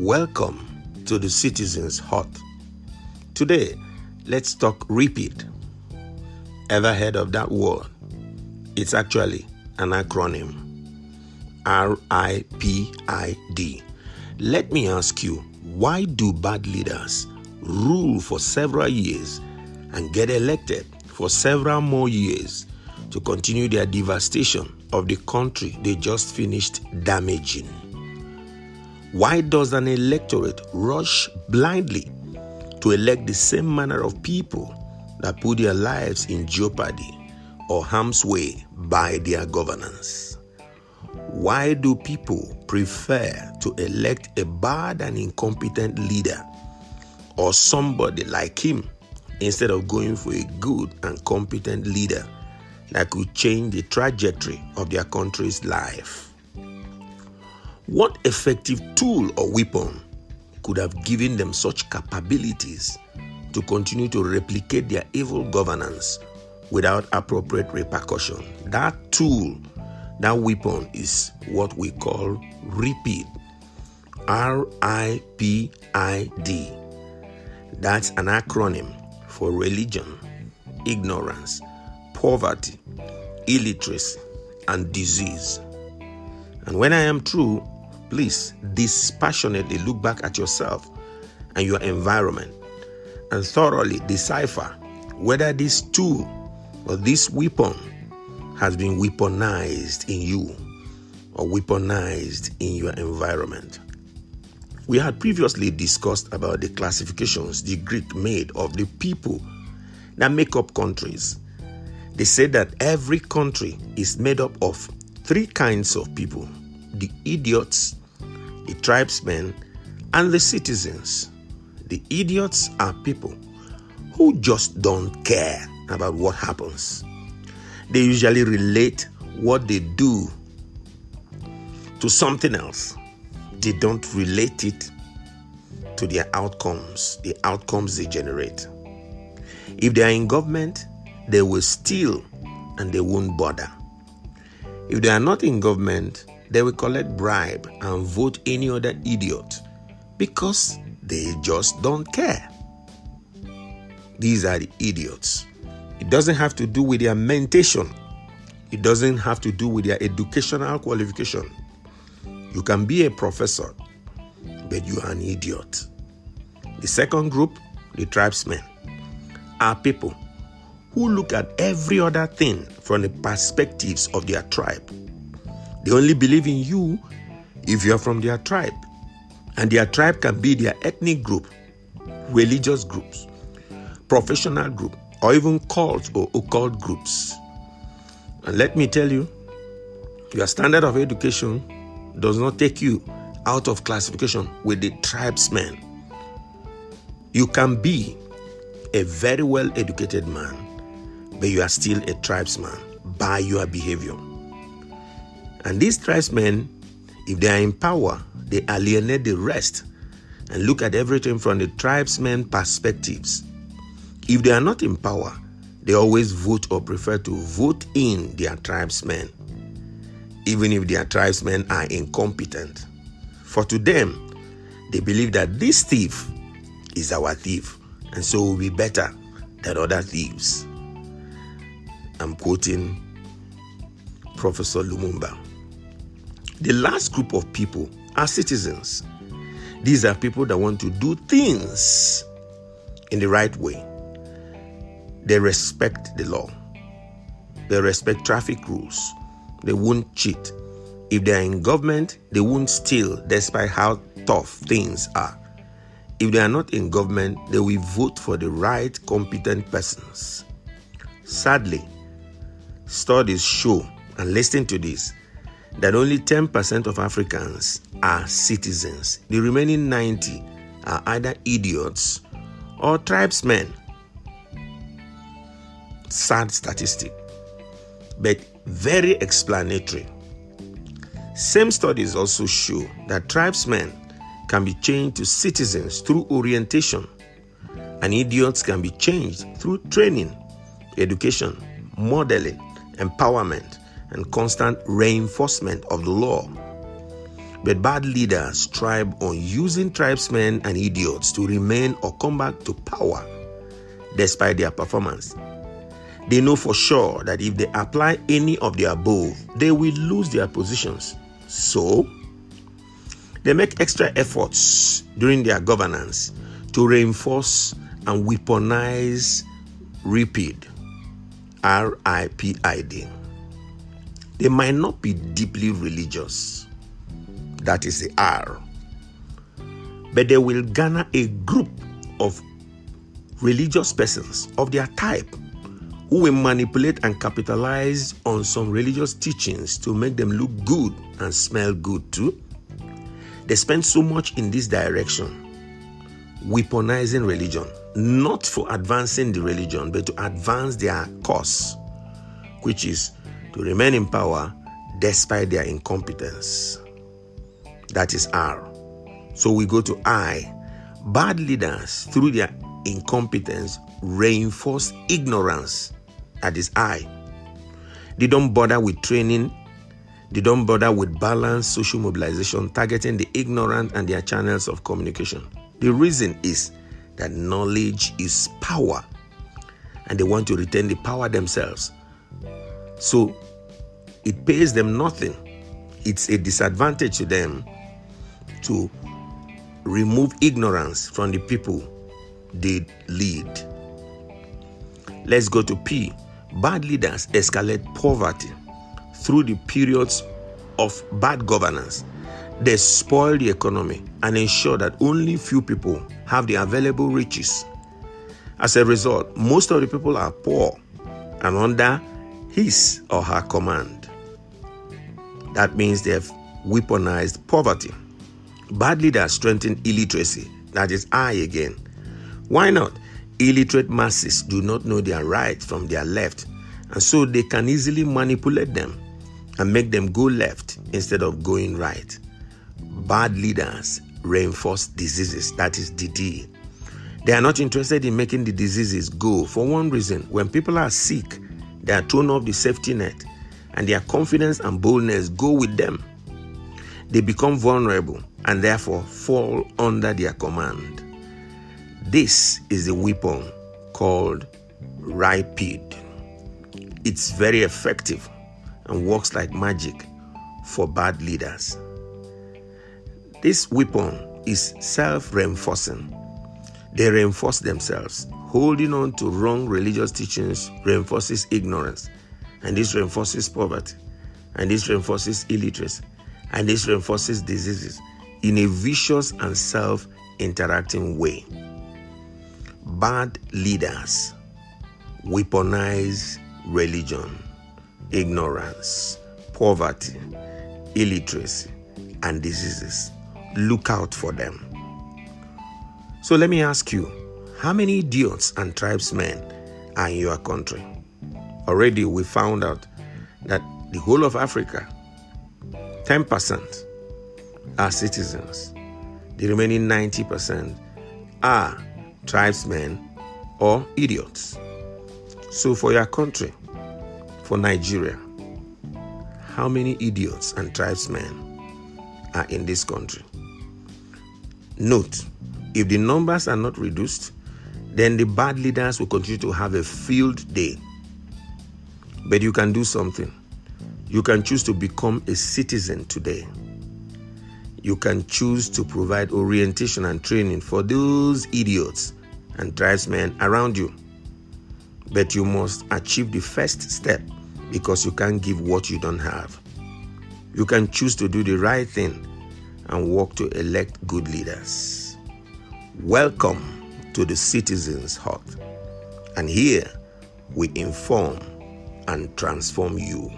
Welcome to the Citizens Hut. Today, let's talk repeat. Ever heard of that word? It's actually an acronym. RIPID. Let me ask you, why do bad leaders rule for several years and get elected for several more years to continue their devastation of the country they just finished damaging? Why does an electorate rush blindly to elect the same manner of people that put their lives in jeopardy or harm's way by their governance? Why do people prefer to elect a bad and incompetent leader or somebody like him instead of going for a good and competent leader that could change the trajectory of their country's life? What effective tool or weapon could have given them such capabilities to continue to replicate their evil governance without appropriate repercussion? That tool, that weapon is what we call repeat. RIPID. That's an acronym for religion, ignorance, poverty, illiteracy, and disease. And when I am through, please dispassionately look back at yourself and your environment and thoroughly decipher whether this tool or this weapon has been weaponized in you or weaponized in your environment. We had previously discussed about the classifications the Greek made of the people that make up countries. They said that every country is made up of three kinds of people: the idiots, the tribesmen, and the citizens. The idiots are people who just don't care about what happens. They usually relate what they do to something else. They don't relate it to their outcomes, the outcomes they generate. If they are in government, they will steal and they won't bother. If they are not in government, they will collect bribe and vote any other idiot because they just don't care. These are the idiots. It doesn't have to do with their mentation. It doesn't have to do with their educational qualification. You can be a professor, but you are an idiot. The second group, the tribesmen, are people who look at every other thing from the perspectives of their tribe. They only believe in you if you are from their tribe. And their tribe can be their ethnic group, religious groups, professional group, or even cult or occult groups. And let me tell you, your standard of education does not take you out of classification with the tribesmen. You can be a very well-educated man, but you are still a tribesman by your behavior. And these tribesmen, if they are in power, they alienate the rest and look at everything from the tribesmen perspectives. If they are not in power, they always vote or prefer to vote in their tribesmen, even if their tribesmen are incompetent. For to them, they believe that this thief is our thief, and so will be better than other thieves. I'm quoting Professor Lumumba. The last group of people are citizens. These are people that want to do things in the right way. They respect the law. They respect traffic rules. They won't cheat. If they are in government, they won't steal despite how tough things are. If they are not in government, they will vote for the right, competent persons. Sadly, studies show, and listen to this, that only 10% of Africans are citizens. The remaining 90% are either idiots or tribesmen. Sad statistic, but very explanatory. Same studies also show that tribesmen can be changed to citizens through orientation, and idiots can be changed through training, education, modeling, empowerment, and constant reinforcement of the law. But bad leaders thrive on using tribesmen and idiots to remain or come back to power despite their performance. They know for sure that if they apply any of the above, they will lose their positions. So, they make extra efforts during their governance to reinforce and weaponize RIPID, R-I-P-I-D. They might not be deeply religious, that is the R, but they will garner a group of religious persons of their type who will manipulate and capitalize on some religious teachings to make them look good and smell good too. They spend so much in this direction, weaponizing religion, not for advancing the religion, but to advance their cause, which is to remain in power despite their incompetence. That is R. So we go to I. Bad leaders, through their incompetence, reinforce ignorance. That is I. They don't bother with training. They don't bother with balanced social mobilization, targeting the ignorant and their channels of communication. The reason is that knowledge is power, and they want to retain the power themselves. So it pays them nothing. It's a disadvantage to them to remove ignorance from the people they lead. Let's go to P. Bad leaders escalate poverty through the periods of bad governance. They spoil the economy and ensure that only few people have the available riches. As a result, most of the people are poor and under his or her command. That means they have weaponized poverty. Bad leaders strengthen illiteracy. That is I again. Why not? Illiterate masses do not know their right from their left, and so they can easily manipulate them and make them go left instead of going right. Bad leaders reinforce diseases. That is DD. They are not interested in making the diseases go. For one reason, when people are sick, they are thrown off the safety net, and their confidence and boldness go with them. They become vulnerable and therefore fall under their command. This is the weapon called RIPID. It's very effective and works like magic for bad leaders. This weapon is self-reinforcing. They reinforce themselves. Holding on to wrong religious teachings reinforces ignorance, and this reinforces poverty, and this reinforces illiteracy, and this reinforces diseases in a vicious and self-interacting way. Bad leaders weaponize religion, ignorance, poverty, illiteracy, and diseases. Look out for them. So let me ask you, how many idiots and tribesmen are in your country? Already we found out that the whole of Africa, 10% are citizens. The remaining 90% are tribesmen or idiots. So for your country, for Nigeria, how many idiots and tribesmen are in this country? Note, if the numbers are not reduced, then the bad leaders will continue to have a field day. But you can do something. You can choose to become a citizen today. You can choose to provide orientation and training for those idiots and tribesmen around you. But you must achieve the first step, because you can't give what you don't have. You can choose to do the right thing and work to elect good leaders. Welcome to the Citizens Hut. And here we inform and transform you.